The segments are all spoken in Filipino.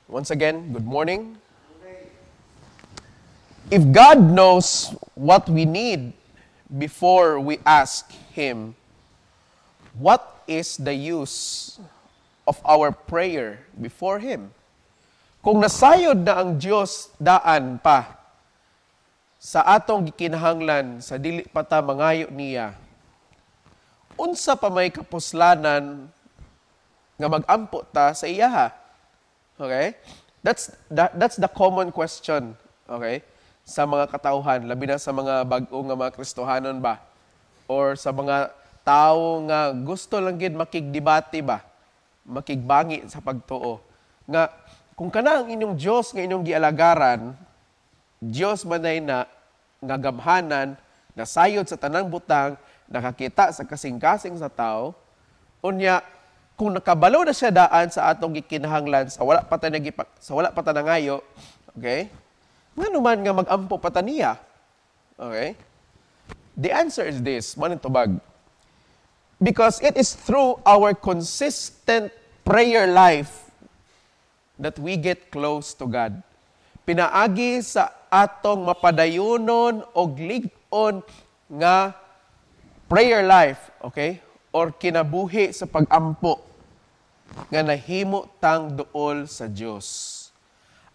Once again, good morning. If God knows what we need before we ask Him, what is the use of our prayer before Him? Kung nasayod na ang Diyos daan pa sa atong gikinahanglan sa dili pa ta mangayo niya, unsa pa may kapuslanan nga magampo ta sa iyaha? Okay? That's the common question. Okay? Sa mga katauhan, labi na sa mga bag-o nga mga Kristohanon ba? Or sa mga tao nga gusto lang gid makigdebate ba? Makigbangi sa pagtuo. Nga, kung kana ang inyong Diyos nga inyong gialagaran, Diyos manay na nga gamhanan, nasayod sa tanang butang, nakakita sa kasing-kasing sa tao, unya, kung nakabalo na siya daan sa atong gikinahanglan sa wala pa ta nangayo, okay? Nga naman nga magampo pa ta niya. Okay? The answer is this, maning tubag. Because it is through our consistent prayer life that we get close to God. Pinaagi sa atong mapadayunon og lig-on nga prayer life, okay? Or kinabuhi sa pag-ampo nga nahimo tang duol sa Dios.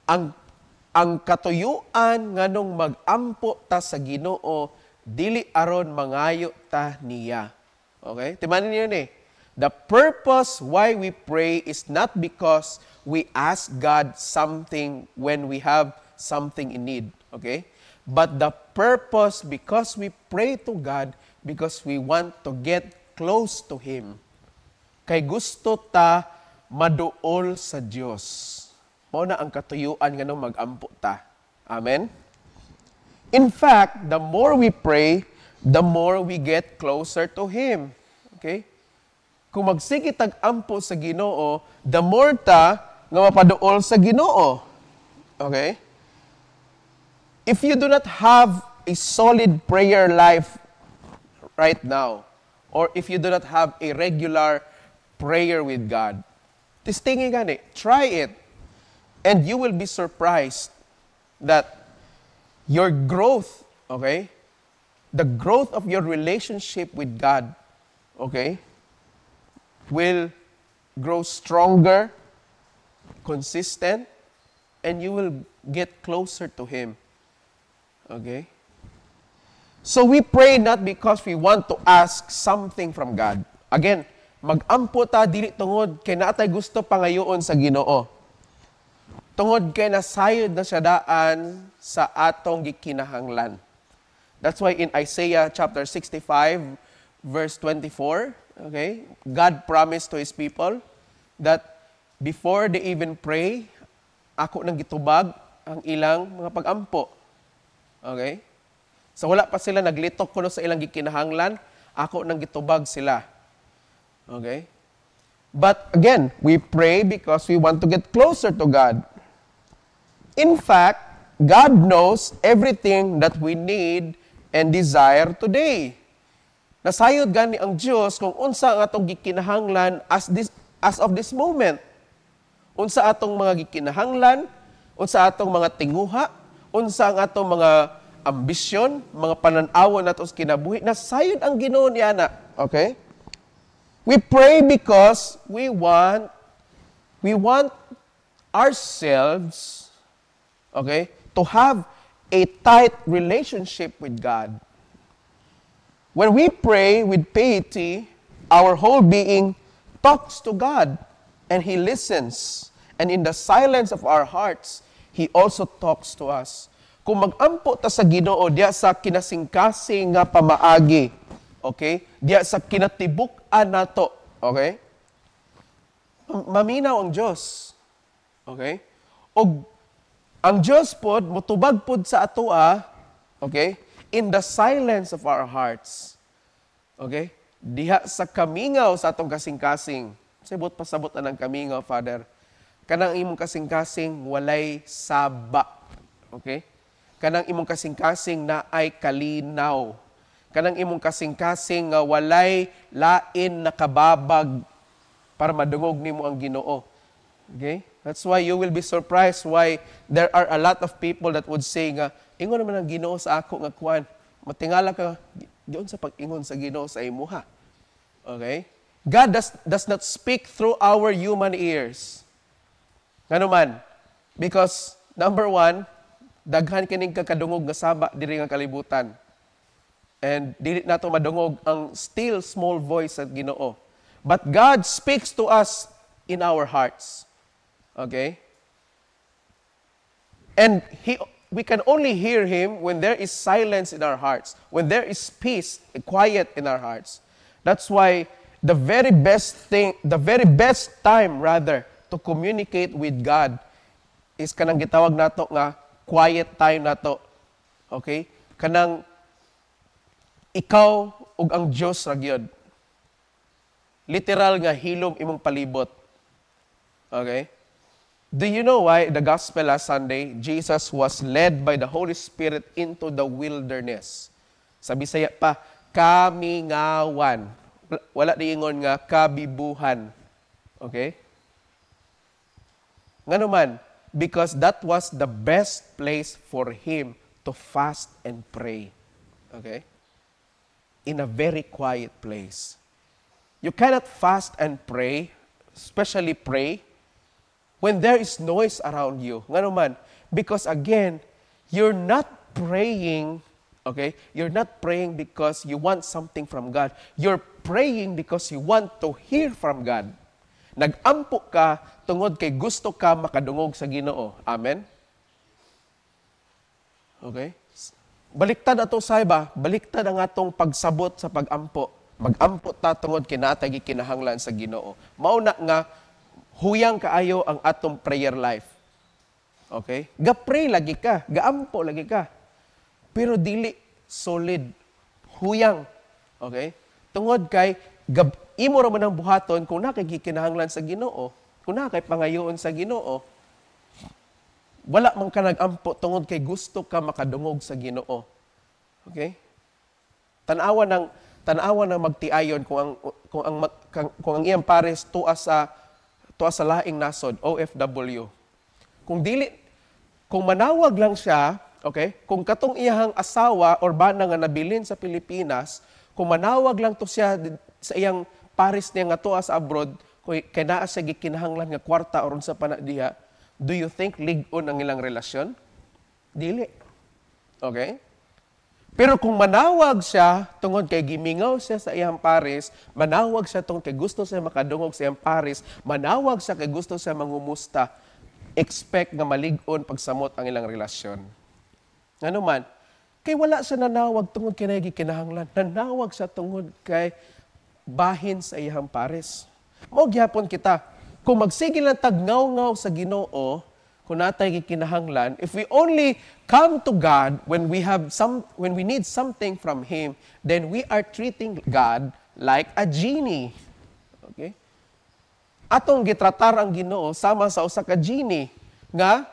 Ang katuyuan nganong mag-ampo ta sa Ginoo dili aron mangayo ta niya. Okay? Timanin niyo ni. The purpose why we pray is not because we ask God something when we have something in need, okay? But the purpose because we pray to God because we want to get close to Him. Kay gusto ta maduol sa Dios. Mao na ang katuyuan nganong mag-ampo ta. Amen? In fact, the more we pray, the more we get closer to Him. Okay? Kung magsige tag-ampo sa Ginoo, the more ta nga mapaduol sa Ginoo. Okay? If you do not have a solid prayer life right now, or if you do not have a regular prayer with God, testingin gani, try it. And you will be surprised that your growth, okay, the growth of your relationship with God, okay, will grow stronger, consistent, and you will get closer to Him. Okay? So we pray not because we want to ask something from God. Again, mag-ampo ta dili tungod kay naatay gusto pangayoon sa Ginoo. Tungod kay nasayod na siya daan sa atong gikinahanglan. That's why in Isaiah chapter 65 verse 24, okay, God promised to His people that before they even pray, ako nang gitubag ang ilang mga pag-ampo. Okay? So wala pa sila naglitok kuno sa ilang gikinahanglan, ako nang gitubag sila. Okay? But again, we pray because we want to get closer to God. In fact, God knows everything that we need and desire today. Nasayod gani ang Dios kung unsa ang atong gikinahanglan as of this moment. Unsa atong mga gikinahanglan, unsa atong mga tinguha, unsa ang atong mga ambisyon, mga panan-awon nato sa kinabuhi, nasayod ang Ginoo niya na. Okay? We pray because we want ourselves, okay, to have a tight relationship with God. When we pray with piety, our whole being talks to God and He listens. And in the silence of our hearts, He also talks to us. Kung mag-ampo ta sa Ginoo diya sa kinasingkasing nga pamaagi, okay? Diya sa kinatibuk-an nato, okay? Maminaw ang Dios. Okay? Og ang Diyos pod, mutubag pod sa atoa, okay, in the silence of our hearts. Okay? Diha sa kamingaw sa atong kasing-kasing. Sabot pasabot na ng kamingaw, Father. Kanang imong kasing-kasing walay saba. Okay? Kanang imong kasing-kasing na ay kalinaw. Kanang imong kasing-kasing nga walay lain na kababag para madungog nimo ang Ginoo. Okay? That's why you will be surprised why there are a lot of people that would say nga, ingon naman ang Ginoo sa ako nga kuan. Matingala ka diyon sa pag-ingon sa Ginoo sa imuha. Okay? God does not speak through our human ears. Ngano man? Because number one, daghan kining kakadungog nga saba diri nga kalibutan. And dili nato madungog ang still small voice sa Ginoo. But God speaks to us in our hearts. Okay? And we can only hear Him when there is silence in our hearts, when there is peace, quiet in our hearts. That's why the very best time rather to communicate with God is kanang gitawag nato nga quiet time nato. Okay? Kanang ikaw ug ang Dios ra gyud. Literal nga hilom imong palibot. Okay? Do you know why the gospel last Sunday, Jesus was led by the Holy Spirit into the wilderness? Sa Bisaya pa, kamingawan. Wala diingon nga kabibuhan. Okay? Ngano man, because that was the best place for him to fast and pray. Okay? In a very quiet place. You cannot fast and pray, especially pray, when there is noise around you. Ngano man, because again, you're not praying, okay? You're not praying because you want something from God. You're praying because you want to hear from God. Nag-ampo ka tungod kay gusto ka makadungog sa Ginoo. Amen? Okay? Baliktad ato sayba, baliktad ang atong pagsabot sa pag-ampo. Mag-ampo ta tungod kay natay gikinahanglan sa Ginoo. Mao na nga huyang kaayo ang atong prayer life. Okay? Ga-pray lagi ka, ga-ampo lagi ka. Pero dili solid, huyang. Okay? Tungod kay imo ra man ang buhaton kung nakay gikinahanglan sa Ginoo, kung nakay pangayoon sa Ginoo, wala man ka nag-ampo tungod kay gusto ka makadungog sa Ginoo. Okay? Tanawa ng magtiayon kung ang iyang pares tuwa sa laing nasod, OFW. Kung manawag lang siya, okay? Kung katong iyang asawa or bana nga nabilin sa Pilipinas, kung manawag lang to siya sa iyang pares niya nga tuwa sa abroad, kay naa siya gikinahanglan nga kwarta aron sa panadiha, do you think lig-on ang ilang relasyon? Dili. Okay? Pero kung manawag siya tungod kay gimingaw siya sa iyang pares, manawag siya tungod kay gusto siya makadungog sa iyang pares, manawag siya kay gusto siya mangumusta, expect nga malig-on pagsamot ang ilang relasyon. Ano man, kay wala siya nanawag tungod kay gikinahanglan, nanawag siya tungod kay bahin sa iyang pares. Mao gyapon kita, kung magsige lang tagnaw-ngaw sa Ginoo, kung natay gikinahanglan, if we only come to God when we need something from Him, then we are treating God like a genie. Okay? Atong gitratar ang Ginoo sama sa usa ka genie nga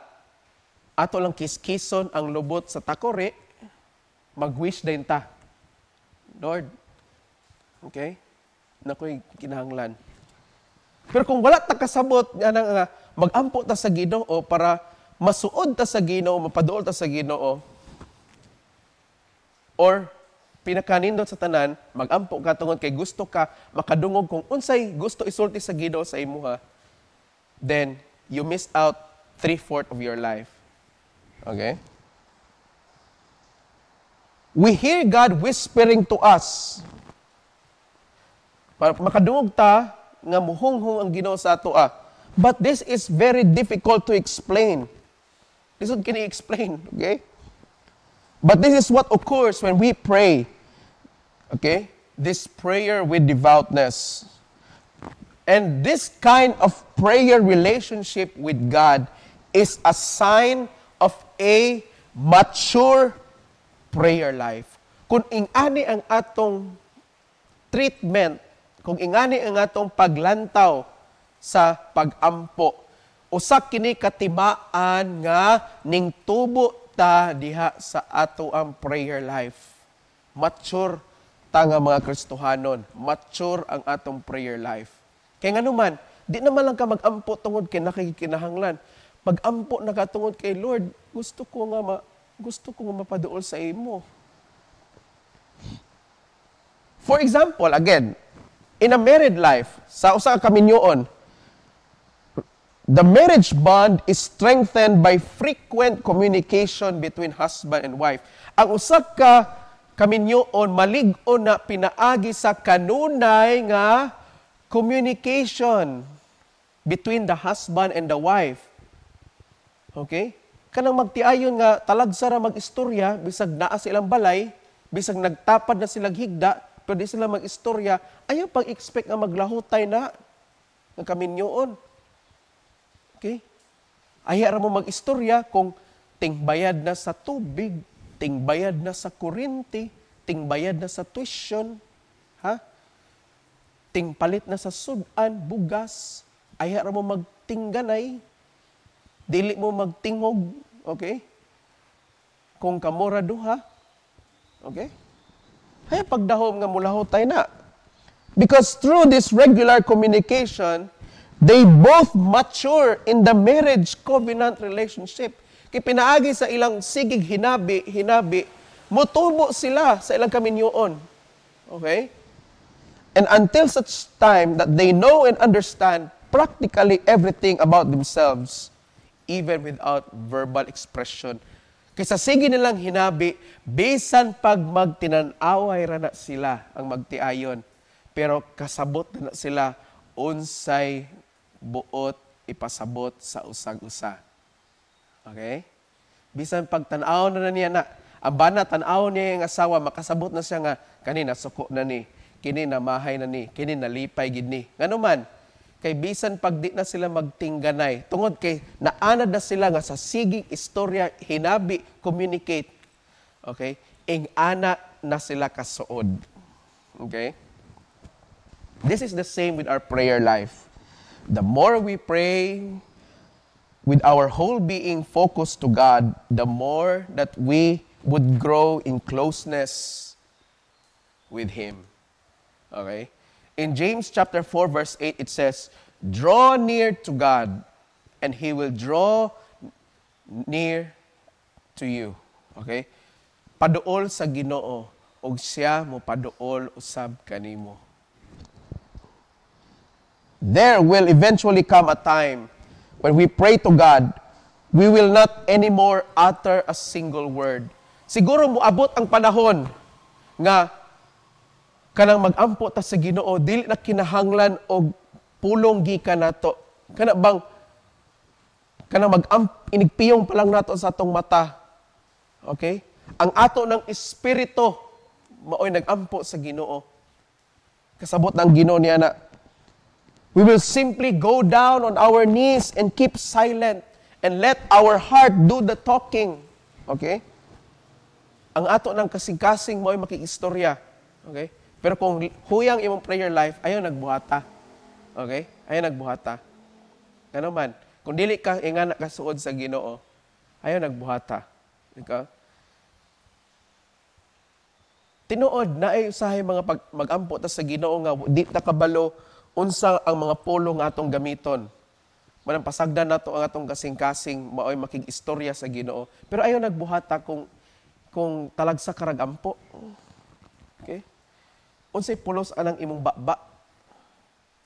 ato lang kiskison ang lubot sa takore, mag-wish din ta. Lord, okay? Nakoy kinahanglan. Pero kung wala ta kasabot nga mag-ampo ta sa Ginoo para masuod ta sa Ginoo, mapaduol ta sa Ginoo, or pinakanindot sa tanan, mag-ampo ka tungod kay gusto ka makadungog kung unsay gusto isulti sa Ginoo sa imuha, then you missed out 3/4 of your life. Okay? We hear God whispering to us. Para makadungog ta nga muhunghong ang Ginoo sa ato. But this is very difficult to explain. This is what can I explain, okay? But this is what occurs when we pray. Okay? This prayer with devoutness. And this kind of prayer relationship with God is a sign of a mature prayer life. Kung ingani ang atong treatment, kung ingani ang atong paglantaw sa pag-ampo, usa kini katimaan nga ning tubo ta diha sa ato ang prayer life. Mature ta nga mga Kristohanon, mature ang atong prayer life. Kaya nga naman, Di naman lang ka mag-ampo tungod kay nakikinahanglan. Mag-ampo na ka tungod kay Lord, gusto ko nga mapaduol sa imo. For example, again, in a married life, sa usa ka kaminyoon, the marriage bond is strengthened by frequent communication between husband and wife. Ang usa ka kaminyoon malig-on na pinaagi sa kanunay nga communication between the husband and the wife. Okay? Kanang magtiayon nga talagsa ra mag-istorya bisag naa silang balay, bisag nagtapad na silang higda, pero di sila mag-istorya, ayaw pag-expect nga maglahutay na ng kaminyoon. Okay? Ayaw mo mag-istorya kung tingbayad na sa tubig, tingbayad na sa kuryente, tingbayad na sa tuition, ha? Tingpalit na sa sudan, bugas, ayaw mo magtingganay, dili mo magtingog, okay? Kung kamura duha, okay? Ay, pagdahom nga mulahutay na. Because through this regular communication, they both mature in the marriage covenant relationship. Kaya pinaagi sa ilang sigig hinabi, mutubo sila sa ilang kaminyoon. Okay? And until such time that they know and understand practically everything about themselves, even without verbal expression. Kaysa sige nilang hinabi, bisan pag magtinanaway ra na sila ang magtiayon. Pero kasabot na sila unsay buot ipasabot sa usag-usa. Okay? Bisan pag tanaw na niya na, ang bana tanaw niya yung asawa, makasabot na siya nga, kanina suko na ni, kini namahay na ni, kini nalipay gid ni. Ngano man, kay bisan pag di na sila magtingganay, tungod kay naanad na sila nga sa sigig istorya, hinabi, communicate. Okay? Ing-ana na sila kasuod. Okay? This is the same with our prayer life. The more we pray with our whole being focused to God, the more that we would grow in closeness with Him. Okay? In James chapter 4 verse 8 it says, "Draw near to God, and He will draw near to you." Okay? Paduol sa Ginoo, ug siya mo paduol usab kanimo. There will eventually come a time when we pray to God, we will not anymore utter a single word. Siguro moabot ang panahon nga kanang mag-ampo ta sa Ginoo, dili na kinahanglan og pulong gikan nato. Kana bang kanang inigpiyong pa lang nato sa atong mata. Okay? Ang ato ng espiritu maoy nag-ampo sa Ginoo. Kasabot ng Ginoo niya na we will simply go down on our knees and keep silent and let our heart do the talking. Okay? Ang ato ng kasing-kasing maoy makikistorya. Okay? Pero kung huyang imong prayer life, ayaw nagbuhata. Okay? Ayaw nagbuhata. Ano man, kung dili ka ingana kasuod sa Ginoo, ayaw nagbuhata. Okay? Tinuod na ay usahay mga mag-ampo ta sa Ginoo nga di ta kabalo unsa ang mga pulong nga atong gamiton. Manang pasagdan nato ang atong kasing-kasing maoy makig-istorya sa Ginoo. Pero ayaw nagbuhata kung talagsa ka ragampo. Okay? Unsay pulos anang imong baba.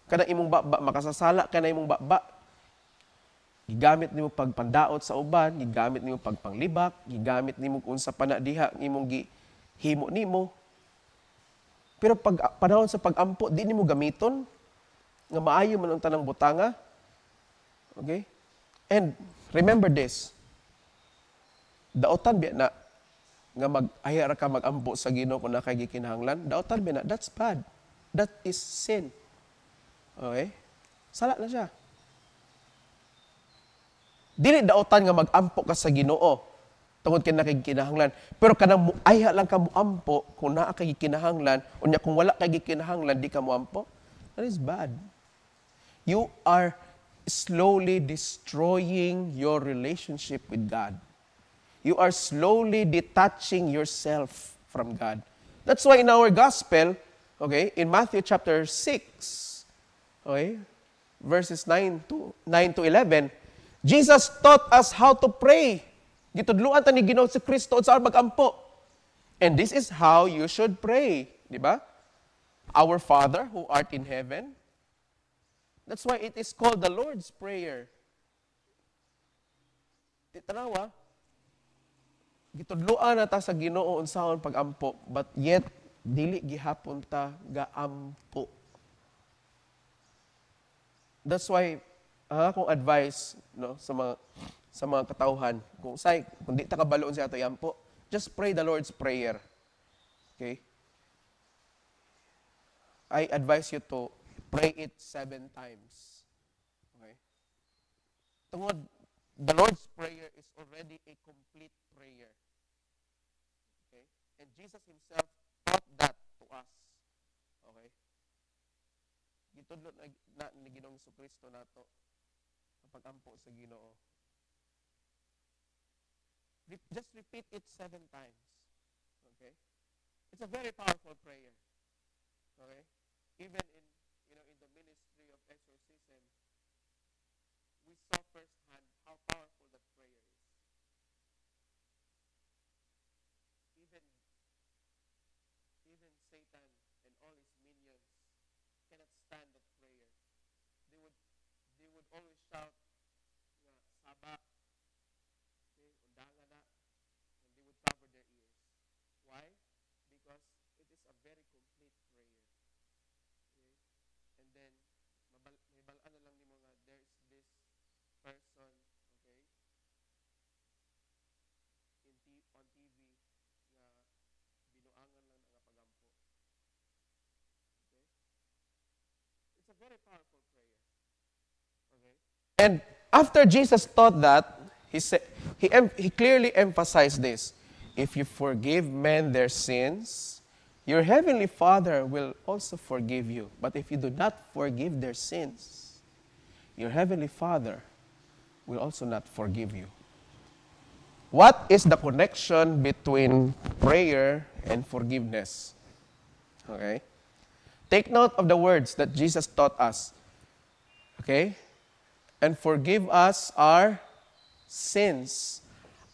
Kanang imong baba, makasasala ka na imong baba. Gigamit nimo pagpandaot sa uban, gigamit nimo pagpanglibak, gigamit nimo unsa pa na diha imong gihimo nimo. Pero pag panahon sa pagampo, di nimo gamiton nga maayo man ang tanang butanga. Okay? And remember this. Daotan biya na nga mag-ahira ka mag-ampo sa Ginoo kung nakay gikinahanglan, daotan biya na, that's bad. That is sin. Okay? Sala na siya. Dili daotan nga mag-ampo ka sa Ginoo tungod kay nakikinahanglan. Pero kanang ayha lang ka muampo kung naa kay gikinahanglan, unya kung wala kay gikinahanglan di ka muampo. That is bad. You are slowly destroying your relationship with God. You are slowly detaching yourself from God. That's why in our gospel, okay, in Matthew chapter 6, okay, verses 9 to 11, Jesus taught us how to pray. Gitudluan ta ni Ginoo si Kristo sa magampo. And this is how you should pray, di ba? Our Father who art in heaven. That's why it is called the Lord's Prayer. Tanawa, gitudluan na ta sa Ginoo unsahon pagampo, but yet dili gihapon ta gaampo. That's why akong advice no sa mga katawhan kung di ta kabaloon siya to yampo, just pray the Lord's Prayer. Okay? I advise you to pray it 7 times. Okay? Tungod, the Lord's Prayer is already a complete prayer. Okay? And Jesus Himself taught that to us. Okay? Gitudlo na ni Ginoong Jesucristo nato ang pag-ampo sa Ginoo. Just repeat it 7 times. Okay? It's a very powerful prayer. Okay? Even in the ministry of exorcism, we saw firsthand how powerful that prayer is. Even Satan and all his minions cannot stand that prayer. They would always shout, Saba, okay, undanga na, and they would cover their ears. Why? Because it is a very complete prayer. Okay? And then, mabalaan na lang ni mo nga, there is this person, okay, on TV, nga binuangan lang nga pagampo. Okay? It's a very powerful prayer. Okay? And after Jesus taught that, he clearly emphasized this. If you forgive men their sins, your heavenly Father will also forgive you. But if you do not forgive their sins, your heavenly Father will also not forgive you. What is the connection between prayer and forgiveness? Okay? Take note of the words that Jesus taught us. Okay? And forgive us our sins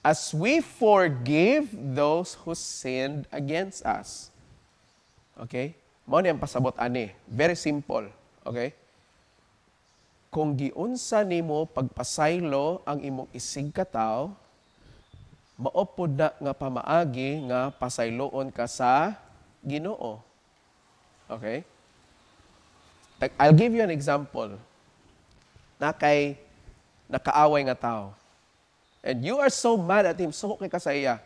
as we forgive those who sinned against us. Okay? Mao ni ang pasabot ani. Very simple. Okay? Kung giunsa nimo pagpasaylo ang imong isig kataw, maupod na nga pamaagi nga pasayloon ka sa Ginoo. Okay? I'll give you an example. Nakaaway nga tao. And you are so mad at him, so kay ka sa iya.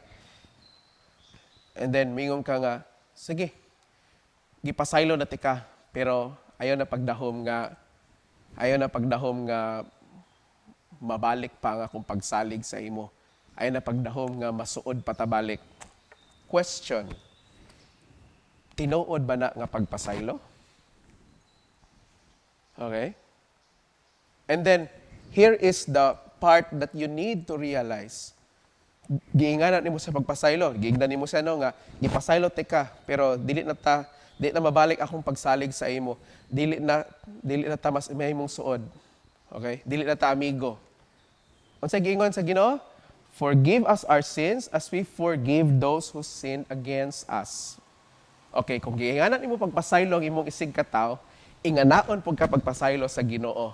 And then, mingon ka nga, sige, gipasaylo na tika, pero ayaw na pagdahom nga mabalik pa nga kung pagsalig sa imo. Ayaw na pagdahom nga masuod patabalik. Question, tinuod ba na nga pagpasaylo? Okay? And then, here is the part that you need to realize. Giinganan nimo sa pagpasaylo. Giingnan nimo sa nga, gipasaylo tika, pero dili na mabalik akong pagsalig sa imo. Dili na ta mas may imong suod. Okay? Dili na ta amigo. Unsa giingon sa Ginoo? Forgive us our sins as we forgive those who sin against us. Okay, kung giinganan nimo pagpasaylo ang imong isig kataw, inganaon pud ka pagpasaylo sa Ginoo.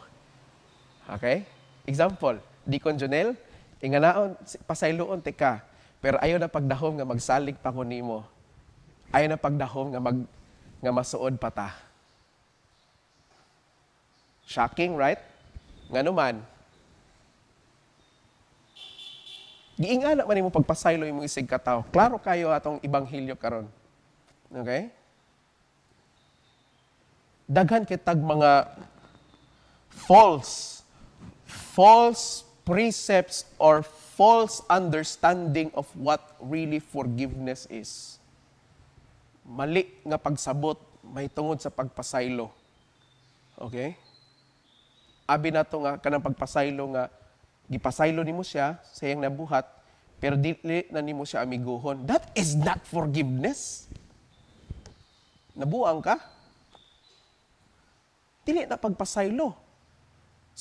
Okay? Example, Deacon Jonel, inganaon, pasayloon tika, pero ayaw na pagdahom nga magsalig pa ko nimo. Ayaw na pagdahom nga masuod pa ta. Shocking, right? Ngano man. Giingana man nimo pagpasaylo imong isig kataw. Klaro kayo atong ibanghilyo karon. Okay? Daghan kitag mga false precepts or false understanding of what really forgiveness is. Mali nga pagsabot may tungod sa pagpasaylo. Okay? Abi na to nga kanang pagpasaylo nga gipasaylo nimo siya sa iyang nabuhat pero dili na nimo siya amiguhon. That is not forgiveness. Nabuang ka? Dili na pagpasaylo.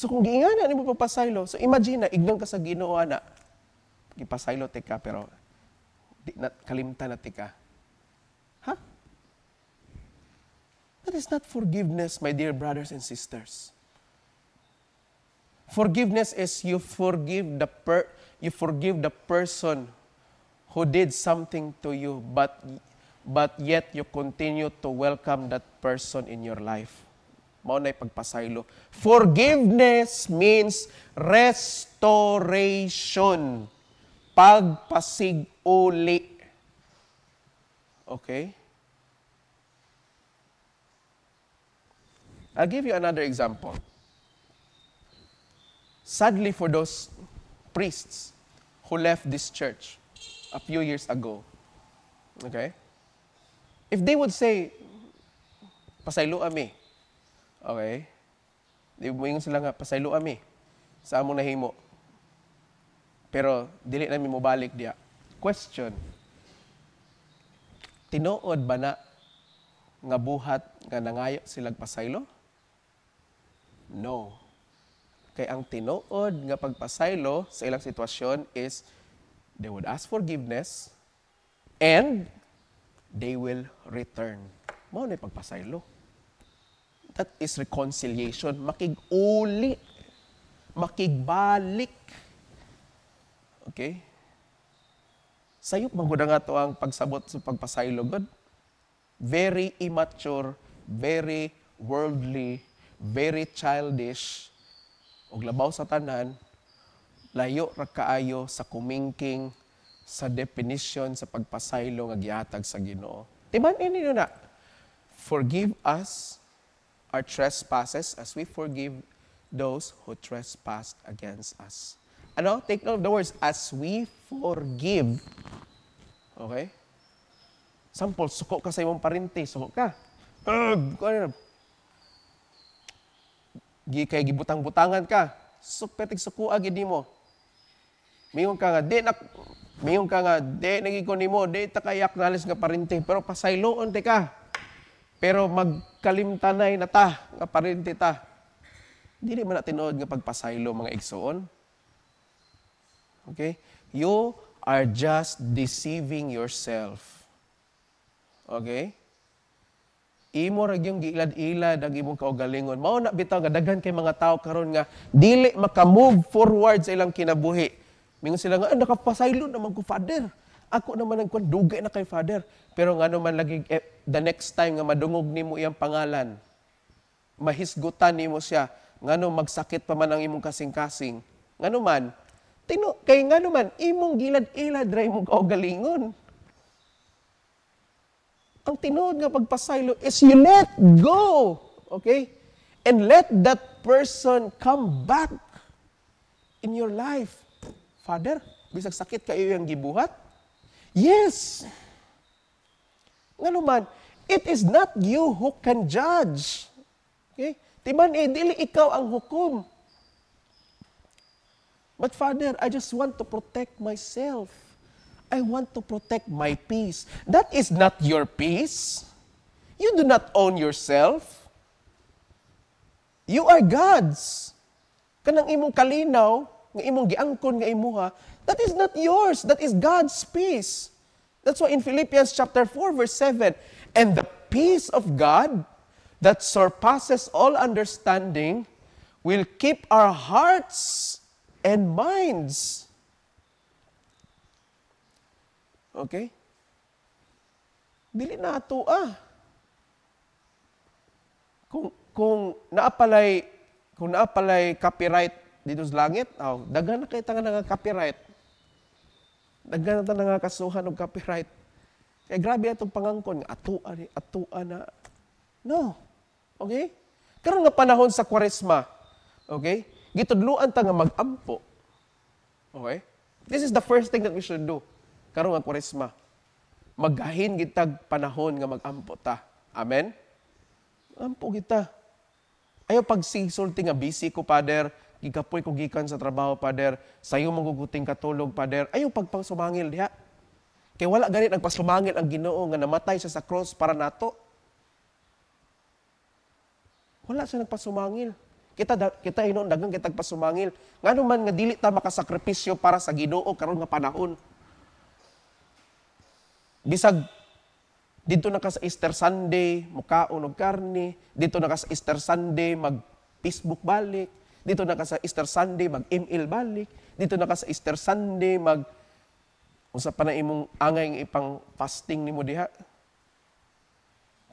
So kung giingana nimo pagpasaylo, so imagine na ignon ka sa Ginoo ana. Gipasaylo te ka pero di na kalimtan na ti ka. Ha? That is not forgiveness, my dear brothers and sisters. Forgiveness is you forgive the person who did something to you, but yet you continue to welcome that person in your life. Mao na'y pagpasaylo. Forgiveness means restoration. Pagpasig-uli. Okay? I'll give you another example. Sadly for those priests who left this church a few years ago, okay? If they would say, pasaylo ami, okay? Di mo sila nga, pasaylo ami, sa among nahimo. Pero, dili namin mo balik diya. Question, tinuod ba na nga buhat nga nangayo silang pasaylo? No. Kay ang tinuod nga pagpasaylo sa ilang sitwasyon is they would ask forgiveness and they will return. Mao na pagpasaylo. That is reconciliation. Makig-uli. Makigbalik. Okay? Sayop mangguna nga to ang pagsabot sa pagpasaylo, God. Very immature, very worldly, very childish, og labaw sa tanan, layo ra kaayo sa kumingking sa definition sa pagpasaylo nga gihatag sa Ginoo. Timan-in ninyo na, forgive us our trespasses as we forgive those who trespass against us. Ano? Take note of the words, as we forgive. Okay? Sample, suko ka sa imong parinti, suko ka. Kay gibutang-butangan ka. Petig suko agad mo. Mingon ka nga, di nagiko nimo, di ta kay acknowledge nga parinti, pero pasayloon te ka. Pero magkalimtanay na ta, nga parinti ta. Dili man na tinuod nga pagpasaylo mga igsoon. Okay? You are just deceiving yourself. Okay? Imo ra gyung giilad-ilad ang imong kaugalingon. Mao na bitaw nga daghan kay mga tao karon nga dili maka-move forward sa ilang kinabuhi. Mingon sila nga nakapasaylo naman ko, Father. Ako naman nagkuan dugay na kay Father. Pero ngano man lagi the next time nga madungog nimo iyang pangalan, mahisgutan nimo siya, ngano magsakit pa man ang imong kasing-kasing. Ngano man kay ngano man imong gilad-ilad ra imong kaugalingon. Ang tinuod nga pagpasaylo is you let go. Okay? And let that person come back in your life. Father, bisag sakit kayo yung gibuhat? Yes. Nga naman, it is not you who can judge. Okay? Timan dili ikaw ang hukom. But Father, I just want to protect myself. I want to protect my peace. That is not your peace. You do not own yourself. You are God's. Kanang imong kalinaw, nga imong giangkon nga imuha, that is not yours. That is God's peace. That's why in Philippians chapter 4 verse 7, and the peace of God that surpasses all understanding will keep our hearts and minds. Okay? Dili na ato Kung naapalay copyright dito sa langit, daghan na kay tanga nga copyright. Daghan na nga kasuhan og copyright. Kaya grabe atong pangangkon nga atua na. No. Okay? Karon nga panahon sa Kwaresma. Okay? Gitudloan ta nga mag-ampo. Okay? This is the first thing that we should do. Karon nga Kwaresma. Maggahin gitag panahon nga mag-ampo ta. Amen? Ampo kita. Ayaw pagsisulti nga busy ko, Father. Gigapoy ko gikan sa trabaho, Father. Sayo maguguting katulog, Father. Ayaw pagpasumangil diha. Kaya wala ganit nagpasumangil ang Ginoo nga namatay siya sa cross para nato. Wala siya nagpasumangil. Kita hinon dagang kitag pasumangil. Ngano man nga dili ta makasakripisyo para sa Ginoo karon nga panahon. Bisag dito na ka sa Easter Sunday, mukaon og karne, dito na ka sa Easter Sunday mag-Facebook balik, dito na ka sa Easter Sunday mag-email balik, dito na ka sa Easter Sunday unsa pa na imong angay ipang fasting nimo diha.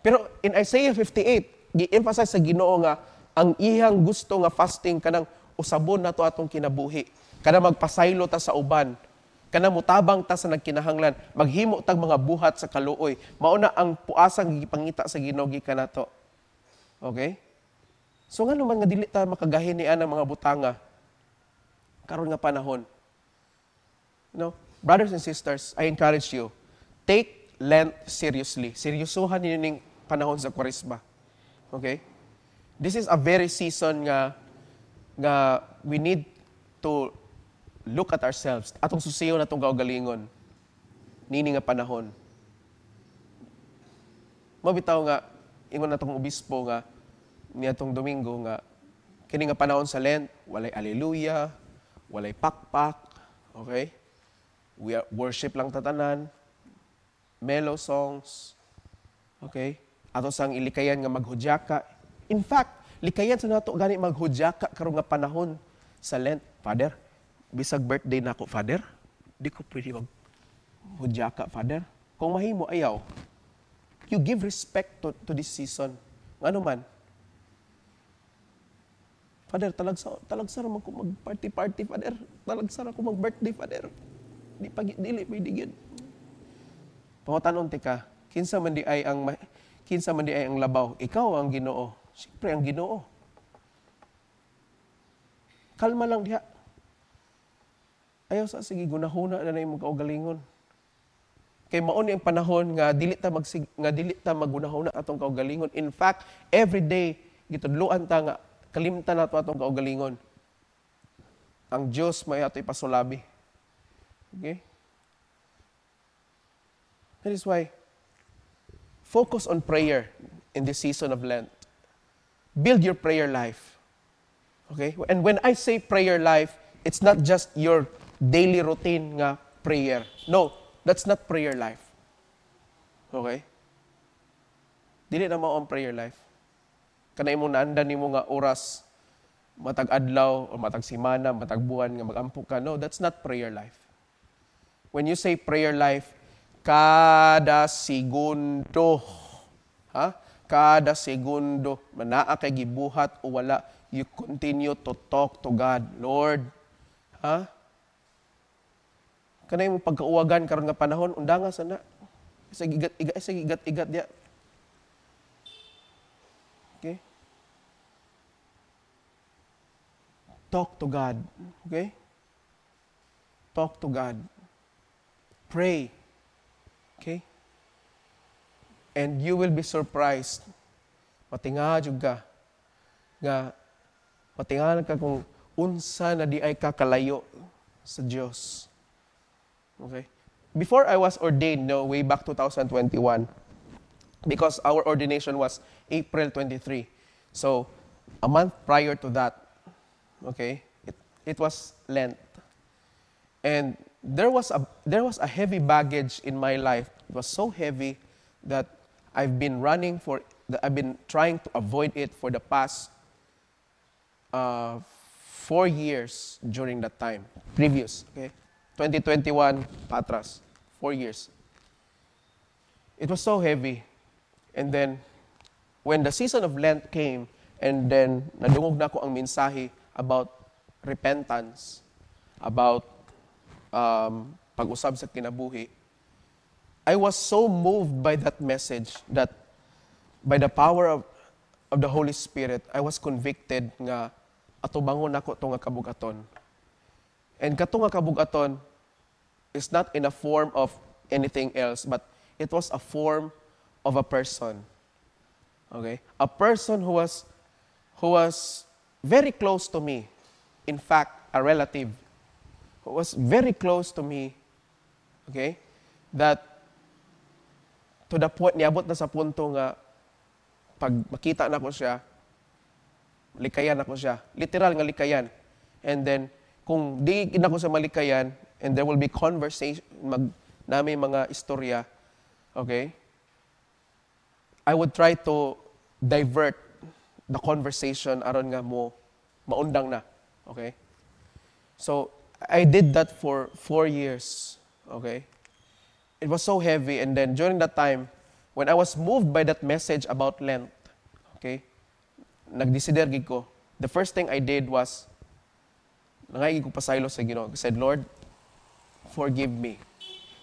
Pero in Isaiah 58, gi-emphasize sa Ginoo nga ang iyang gusto nga fasting kanang usabon nato atong kinabuhi. Kanang magpasaylo ta sa uban. Kanang mutabang ta sa nagkinahanglan. Maghimo tag mga buhat sa kaluoy. Mao na ang puasang gipangita sa Ginoo gikan nato. Okay? So nga naman nga dili ta makagahin niya ang mga butanga karon nga panahon. No? Brothers and sisters, I encourage you, take Lent seriously. Seryosohan ninyo ning panahon sa Kwaresma. Okay? This is a very season nga we need to look at ourselves. Atong susiyo na itong kaugalingon. Nini nga panahon. Mabitaw nga, ingon na itong obispo nga, niya itong Domingo nga, kini nga panahon sa Lent, walay alleluia, walay pakpak, okay? We are worship lang tatanan, mellow songs, okay? Ato sang ilikayan nga maghudyaka. In fact, likayan sa nato gani maghudyaka karon nga panahon sa Lent. Father, bisag birthday nako, Father, di ko pwede maghudyaka, Father. Kung mahimo ayaw, you give respect to this season. Ano man, Father, talagsara man ko mag-party, Father. Talagsara ko mag-birthday, Father. Dili pwede gyud. Pangutanon ti ka, kinsa man di ay ang labaw? Ikaw ang Ginoo. Siyempre ang Ginoo. Kalma lang diha. Ayaw sa sige gunahuna na imong kaugalingon. Kay mao ni ang panahon nga dili ta magunahuna atong kaugalingon. In fact, every day gitudloan ta nga kalimtan nato atong kaugalingon. Ang Dios may ato ipasulabi. Okay? That is why focus on prayer in this season of Lent. Build your prayer life. Okay? And when I say prayer life, it's not just your daily routine nga prayer. No, that's not prayer life. Okay? Dili na mao ang prayer life. Kanay mo naandan nimo nga oras, matag adlaw, o matag semana, matag buwan nga magampo ka. No, that's not prayer life. When you say prayer life, kada segundo, kada segundo, manaa kay gibuhat o wala, you continue to talk to God. Lord, kanay mo pagkauwagan karon nga panahon, undanga sana. Sa igat dia. Okay? Talk to God. Okay? Talk to God. Pray. Okay? And you will be surprised. Matingad ka. Matingad ka kung unsa na di ay kakalayo sa Diyos. Okay? Before I was ordained, way back 2021, because our ordination was April 23. So, a month prior to that, okay, it was Lent. And there was a heavy baggage in my life. It was so heavy that I've been trying to avoid it for the past 4 years during that time. Previous, okay? 2021, patras. 4 years. It was so heavy. And then, when the season of Lent came, and then nadungog na ko ang mensahe about repentance, about pag-usab sa kinabuhi, I was so moved by that message that by the power of the Holy Spirit, I was convicted nga atubangon nako to nga kabugaton. And kato nga kabugaton is not in a form of anything else, but it was a form of a person. Okay? A person who was very close to me. In fact, a relative who was very close to me. Okay? That to the point, niabot na sa punto nga pag makita na ko siya, Likayan ako siya. Literal nga likayan. And then, kung di na ko sa malikayan, and there will be conversation, namin mga istorya, okay? I would try to divert the conversation aron nga mo maundang na. Okay? So, I did that for 4 years. Okay? It was so heavy, and then during that time, when I was moved by that message about Lent, okay, nagdesider gid ko. The first thing I did was, nangayig ko pasaylo sa Ginoo. I said, Lord, forgive me.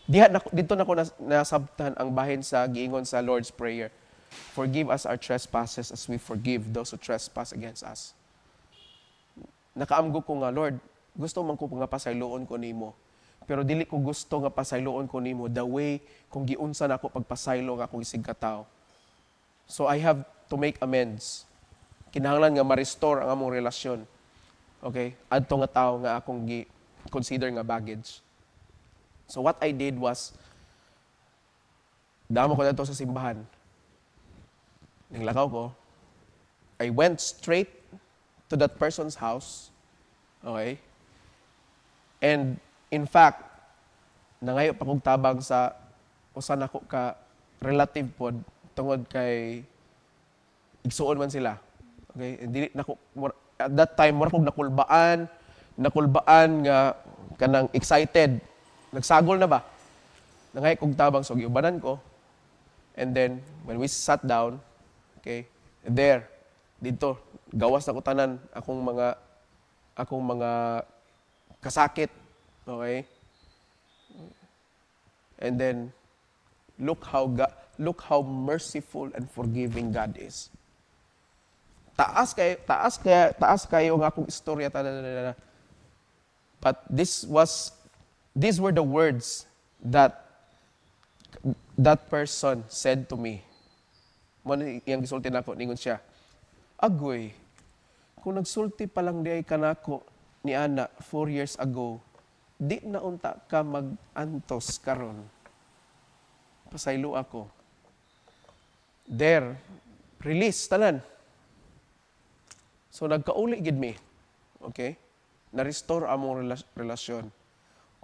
Dito na ko nasabtan ang bahin sa giingon sa Lord's Prayer. Forgive us our trespasses as we forgive those who trespass against us. Nakaamgo ko nga, Lord, gusto man ko nga pasayloon ko nimo. Pero dili ko gusto nga pasayloon ko nimo the way kung giunsa na ako pagpasaylo nga akong isig katao. So I have to make amends. Kinahanglan nga ma-restore ang among relasyon. Okay? Adto nga tao nga akong consider nga baggage. So what I did was, damo ko na ito sa simbahan. Naglakaw ko. I went straight to that person's house. Okay? And in fact, nangayo pa kong tabang sa usan ako ka relative pod tungod kay igsuon man sila. Okay? And dili nako at that time mura kog nakulbaan nga kanang excited. Nagsagol na ba? Nangayo kog tabang so giubanan ko. And then when we sat down, okay, there dito gawas na ko tanan akong mga kasakit. Okay? And then, look how merciful and forgiving God is. Taas kayo ng akong istorya. But these were the words that person said to me. Mano yung gisulti nako, ningon siya, Agoy, kung nagsulti pa lang di ay kanako ni Ana 4 years ago, di na unta ka mag-antos karon. Pasaylo ako. There, release, tanan. So, nagkauli gid me. Okay? Na-restore among relasyon.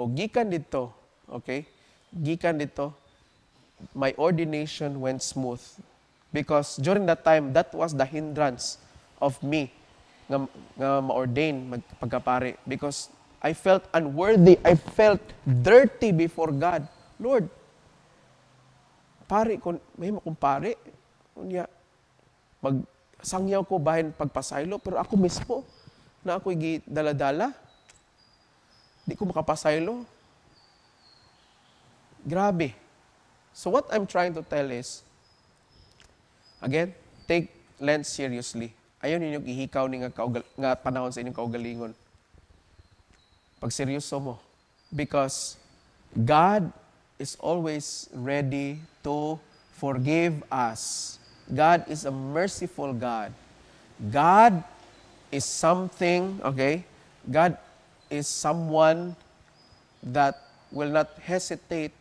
O gikan dito, okay? Gikan dito, my ordination went smooth. Because during that time, that was the hindrance of me nga ma-ordain pagkapari. Because I felt unworthy. I felt dirty before God. Lord, pari, may akong pari. Magsangyaw ko bahin pagpasaylo, pero ako mismo, na ako'y dala-dala, di ko makapasaylo. Grabe. So what I'm trying to tell is, again, take Lent seriously. Ayaw ninyo ihikaw ni nga panahon sa inyong kaugalingon. Pag seryoso mo. Because God is always ready to forgive us. God is a merciful God. God is something, okay? God is someone that will not hesitate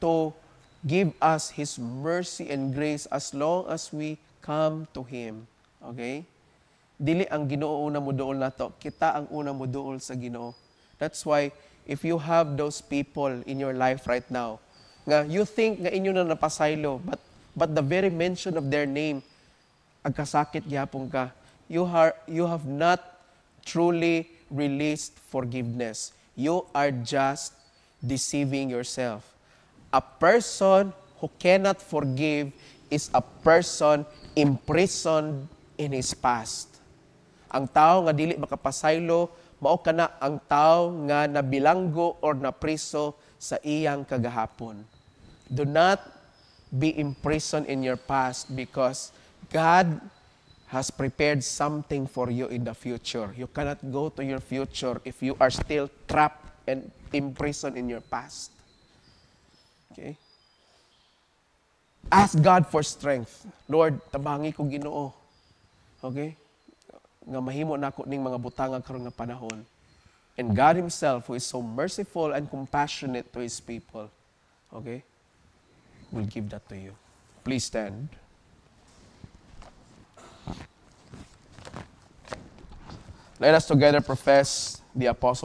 to give us His mercy and grace as long as we come to Him. Okay? Dili ang Ginoo una mo duol nato, kita ang una mo duol sa Ginoo. That's why, if you have those people in your life right now, nga you think nga inyo na napasaylo, but the very mention of their name, agkasakit gyapon ka, you have not truly released forgiveness. You are just deceiving yourself. A person who cannot forgive is a person imprisoned in his past. Ang tao nga dili makapasaylo, mao kana ang tao nga nabilanggo or napriso sa iyang kagahapon. Do not be imprisoned in your past because God has prepared something for you in the future. You cannot go to your future if you are still trapped and imprisoned in your past. Okay? Ask God for strength. Lord, tabangi ko Ginoo. Okay? Nga mahimo nako ning mga butanga karon nga panahon. And God Himself, who is so merciful and compassionate to His people, okay, will give that to you. Please stand. Let us together profess the apostle.